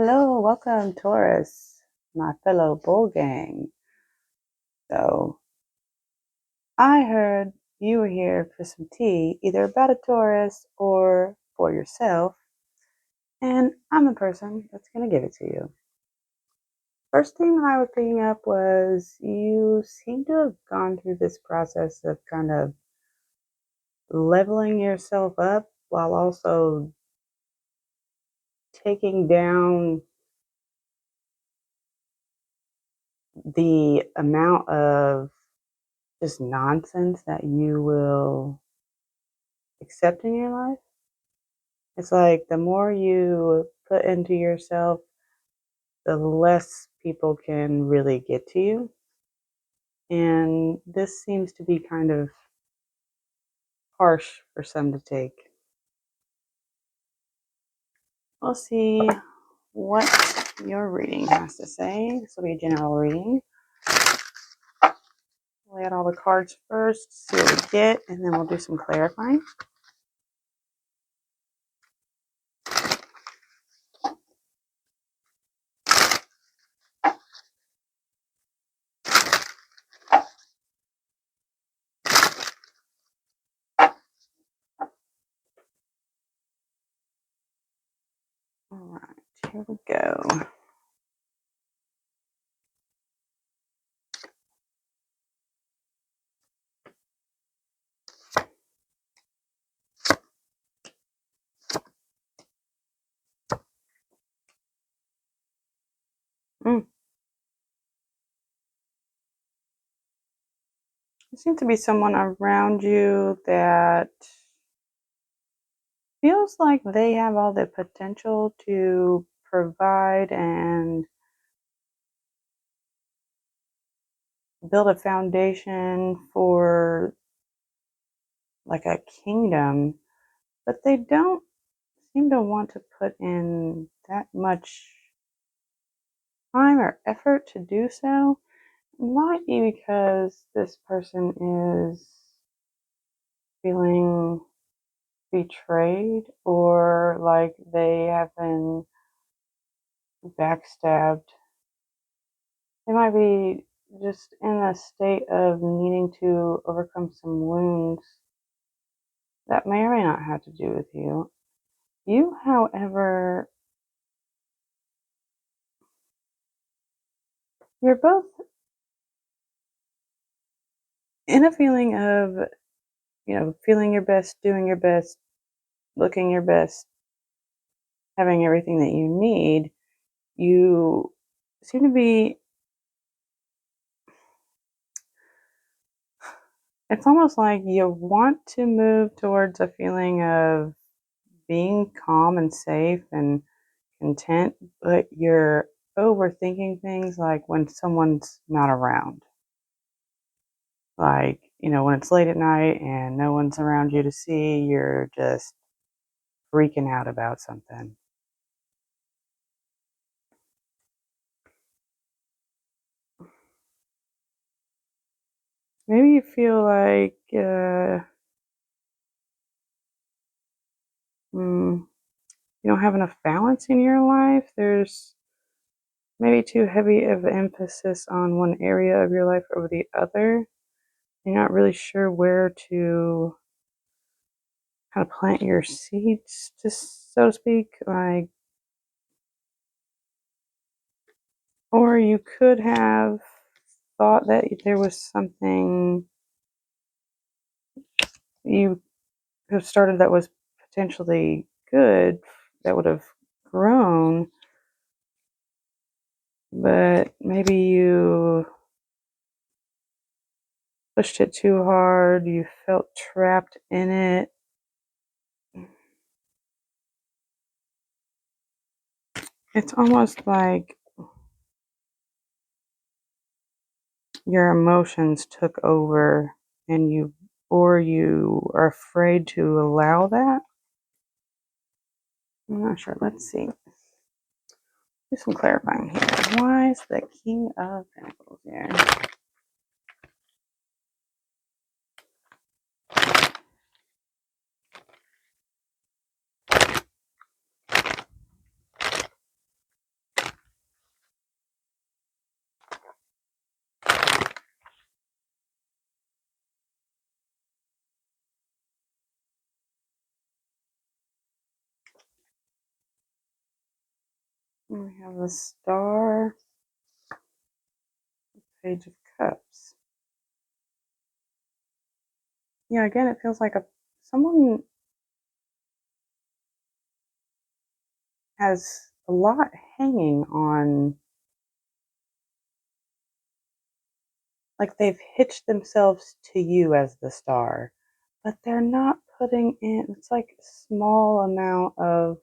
Hello, welcome, Taurus, my fellow bull gang. So, I heard you were here for some tea, either about a Taurus or for yourself, and I'm the person that's going to give it to you. First thing that I was picking up was you seem to have gone through this process of kind of leveling yourself up while also taking down the amount of just nonsense that you will accept in your life. It's like the more you put into yourself, the less people can really get to you. And this seems to be kind of harsh for some to take. We'll see what your reading has to say. This will be a general reading. Lay out all the cards first, see what we get, and then we'll do some clarifying. All right, here we go. There seems to be someone around you that feels like they have all the potential to provide and build a foundation for like a kingdom, but they don't seem to want to put in that much time or effort to do so. It might be because this person is feeling betrayed or like they have been backstabbed. They might be just in a state of needing to overcome some wounds that may or may not have to do with you. You, however, you're both in a feeling of, feeling your best, doing your best, looking your best, having everything that you need. You seem to be, it's almost like you want to move towards a feeling of being calm and safe and content, but you're overthinking things like when someone's not around. Like, when it's late at night and no one's around you to see, you're just freaking out about something. Maybe you feel like you don't have enough balance in your life. There's maybe too heavy of emphasis on one area of your life over the other. You're not really sure where to kind of plant your seeds, just so to speak. Like, or you could have thought that there was something you have started that was potentially good that would have grown, but maybe you pushed it too hard, you felt trapped in it. It's almost like your emotions took over and you are afraid to allow that. I'm not sure. Let's see. Do some clarifying here. Why is the King of Pentacles here? We have the Star, Page of Cups. Yeah, again, it feels like someone has a lot hanging on, like they've hitched themselves to you as the star, but they're not putting in, it's like a small amount of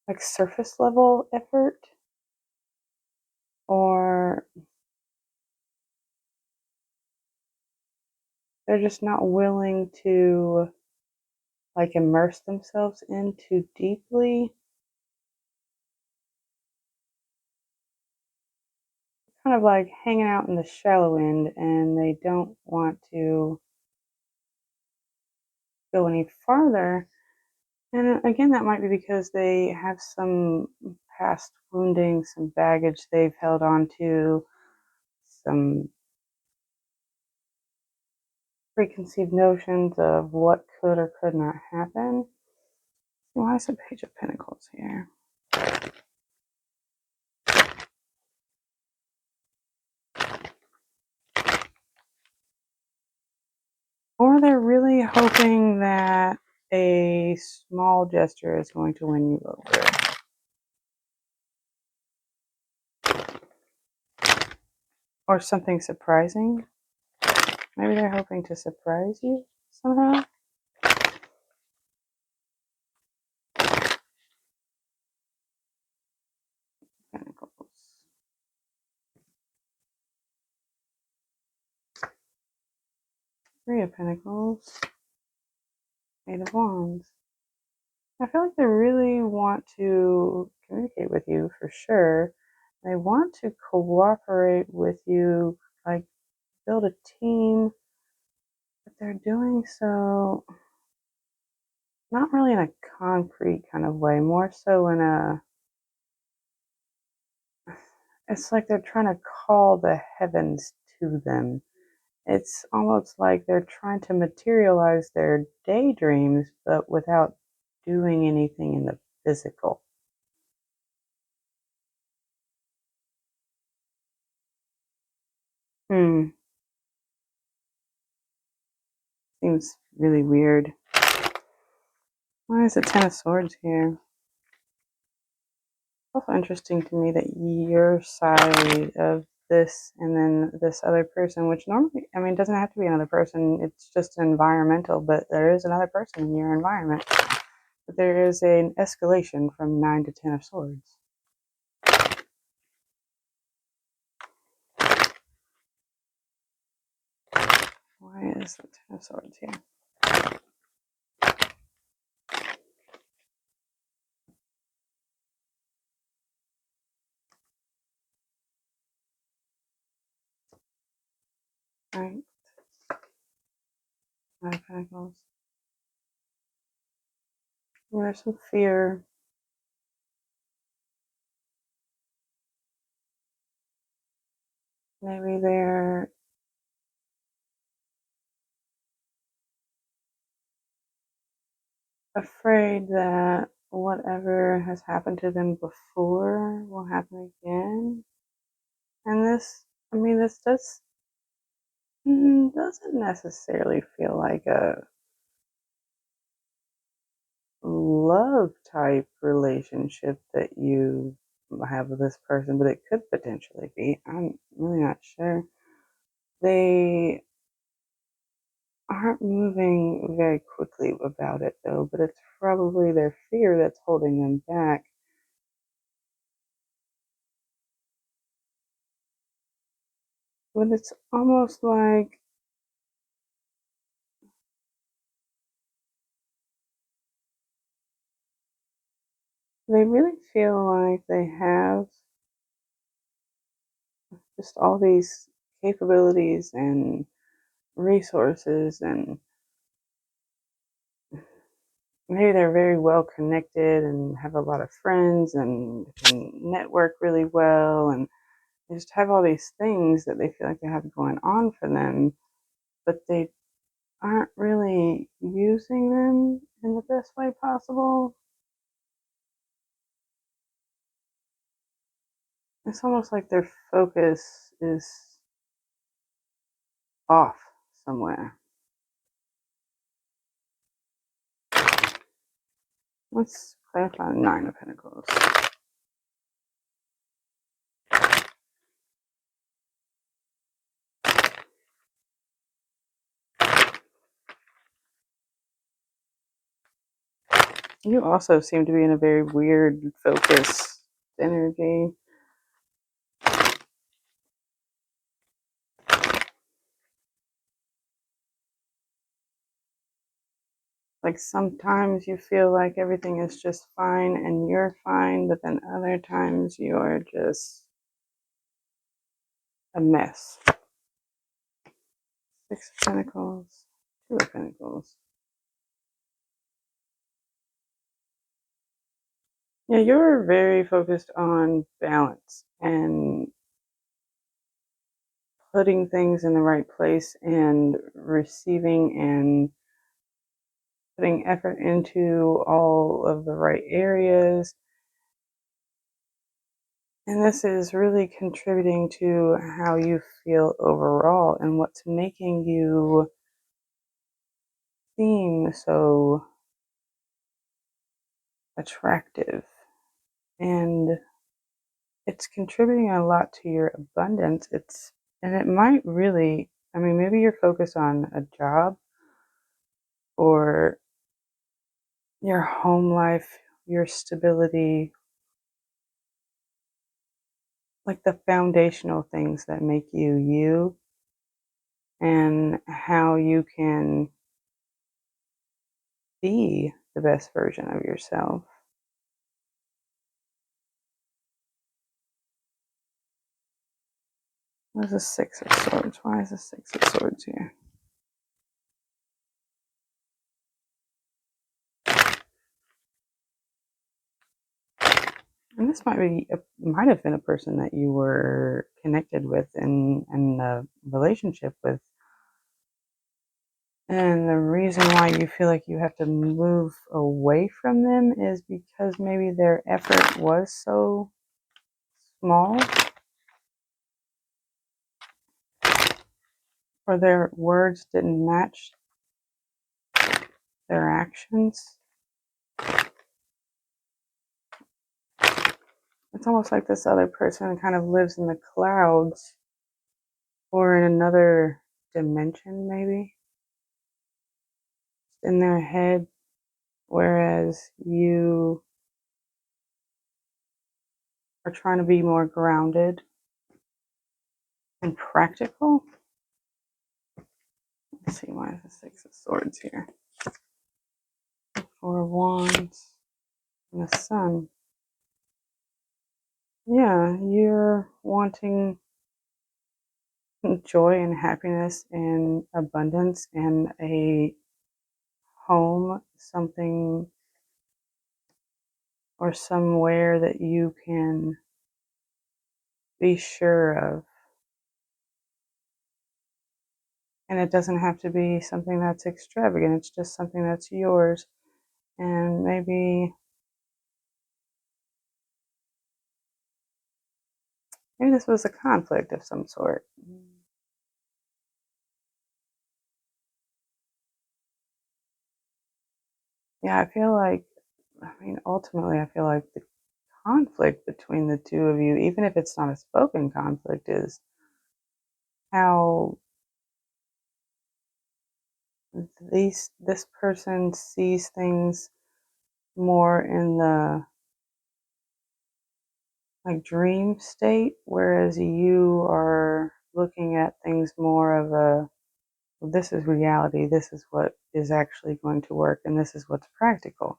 like surface level effort, or they're just not willing to like immerse themselves in too deeply, kind of like hanging out in the shallow end, and they don't want to go any farther. And again, that might be because they have some past wounding, some baggage they've held on to, some preconceived notions of what could or could not happen. Why is the Page of Pentacles here? Or they're really hoping that a small gesture is going to win you over. Or something surprising. Maybe they're hoping to surprise you somehow. Pentacles. Three of Pentacles. Eight of Wands. I feel like they really want to communicate with you for sure. They want to cooperate with you, like build a team, but they're doing so not really in a concrete kind of way, more so in it's like they're trying to call the heavens to them. It's almost like they're trying to materialize their daydreams, but without doing anything in the physical. Hmm. Seems really weird. Why is the Ten of Swords here? Also interesting to me that your side of this and then this other person, which normally, I mean, it doesn't have to be another person, it's just environmental, but there is another person in your environment. But there is an escalation from 9 to 10 of Swords. Why is the Ten of Swords here? Right. Nine of Pentacles. There's some fear. Maybe they're afraid that whatever has happened to them before will happen again. And this, I mean, this doesn't necessarily feel like a love type relationship that you have with this person, but it could potentially be. I'm really not sure. They aren't moving very quickly about it though, but it's probably their fear that's holding them back. But it's almost like they really feel like they have just all these capabilities and resources, and maybe they're very well connected and have a lot of friends and can network really well, and they just have all these things that they feel like they have going on for them, but they aren't really using them in the best way possible. It's almost like their focus is off somewhere. Let's clarify the Nine of Pentacles. You also seem to be in a very weird focus energy. Like sometimes you feel like everything is just fine and you're fine, but then other times you're just a mess. Six of Pentacles, Two of Pentacles. Yeah, you're very focused on balance and putting things in the right place and receiving and putting effort into all of the right areas. And this is really contributing to how you feel overall and what's making you seem so attractive. And it's contributing a lot to your abundance. And it might really, I mean, maybe you're focused on a job or your home life, your stability, like the foundational things that make you you and how you can be the best version of yourself. What is the Six of Swords? Why is the Six of Swords here? And this might have been a person that you were connected with in a relationship with. And the reason why you feel like you have to move away from them is because maybe their effort was so small or their words didn't match their actions. It's almost like this other person kind of lives in the clouds or in another dimension, maybe in their head, whereas you are trying to be more grounded and practical. Let's see, why is the Six of Swords here? Four of Wands and the Sun. Yeah, you're wanting joy and happiness and abundance and a home, something or somewhere that you can be sure of. And it doesn't have to be something that's extravagant, it's just something that's yours. And maybe this was a conflict of some sort. Yeah, ultimately, I feel like the conflict between the two of you, even if it's not a spoken conflict, is how this person sees things more in the like dream state, whereas you are looking at things more of a, well, this is reality, this is what is actually going to work, and this is what's practical.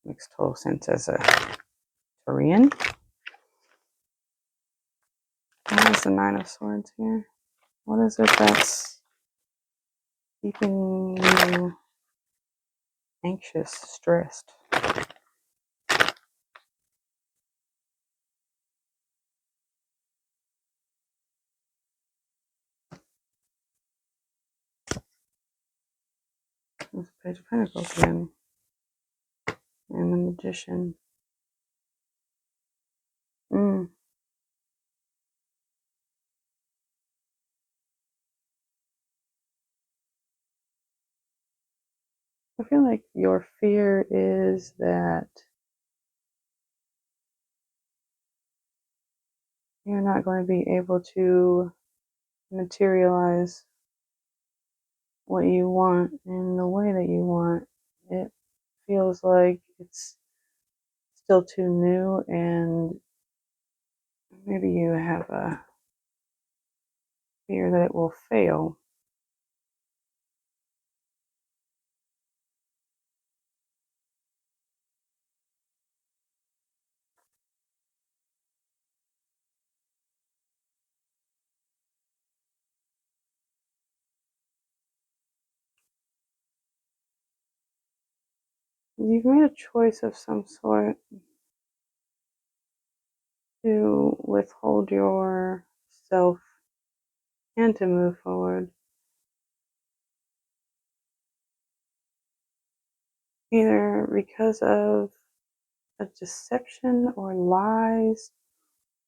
Makes total sense as a Korean. What is the Nine of Swords here? What is it that's keeping you anxious, stressed? There's a Page of Pentacles again. And the Magician. I feel like your fear is that you're not going to be able to materialize what you want in the way that you want. It feels like it's still too new, and maybe you have a fear that it will fail. You've made a choice of some sort to withhold yourself and to move forward, either because of a deception or lies,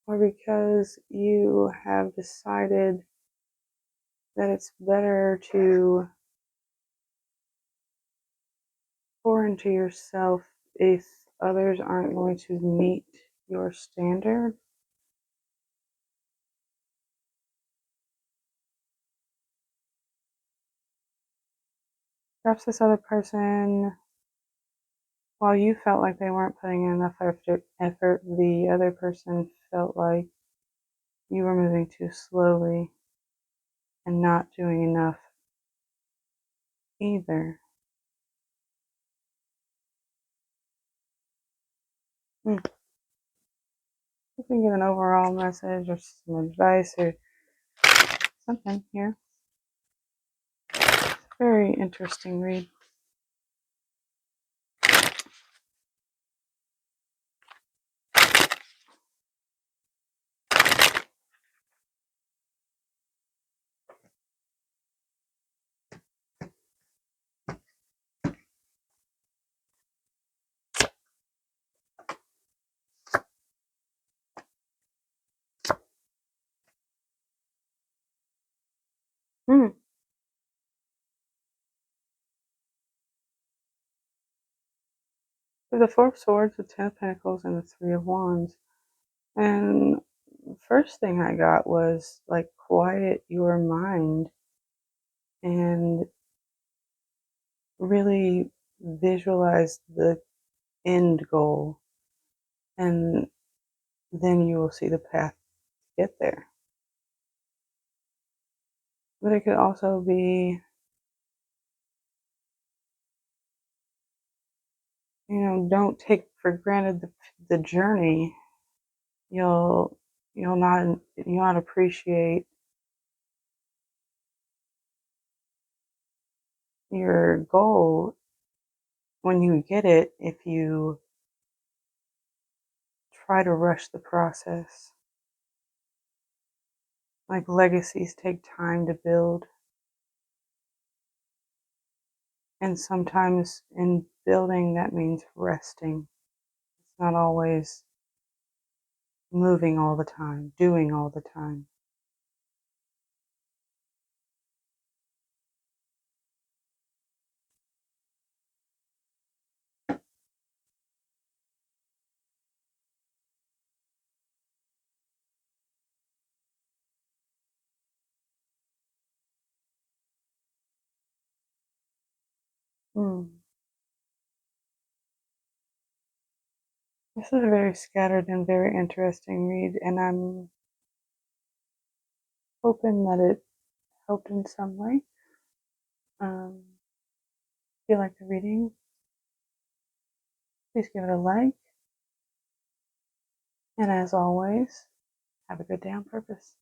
or because you have decided that it's better to pour into yourself if others aren't going to meet your standard. Perhaps this other person, while you felt like they weren't putting in enough effort, the other person felt like you were moving too slowly and not doing enough either. Hmm. You can get an overall message or some advice or something here. Very interesting read. Hmm. So the Four of Swords, the Ten of Pentacles, and the Three of Wands. And first thing I got was like quiet your mind and really visualize the end goal, and then you will see the path to get there. But it could also be, don't take for granted the journey. You'll you'll not appreciate your goal when you get it if you try to rush the process. Like legacies take time to build, and sometimes in building that means resting. It's not always moving all the time, doing all the time. Hmm. This is a very scattered and very interesting read, and I'm hoping that it helped in some way. If you like the reading, please give it a like. And as always, have a good day on purpose.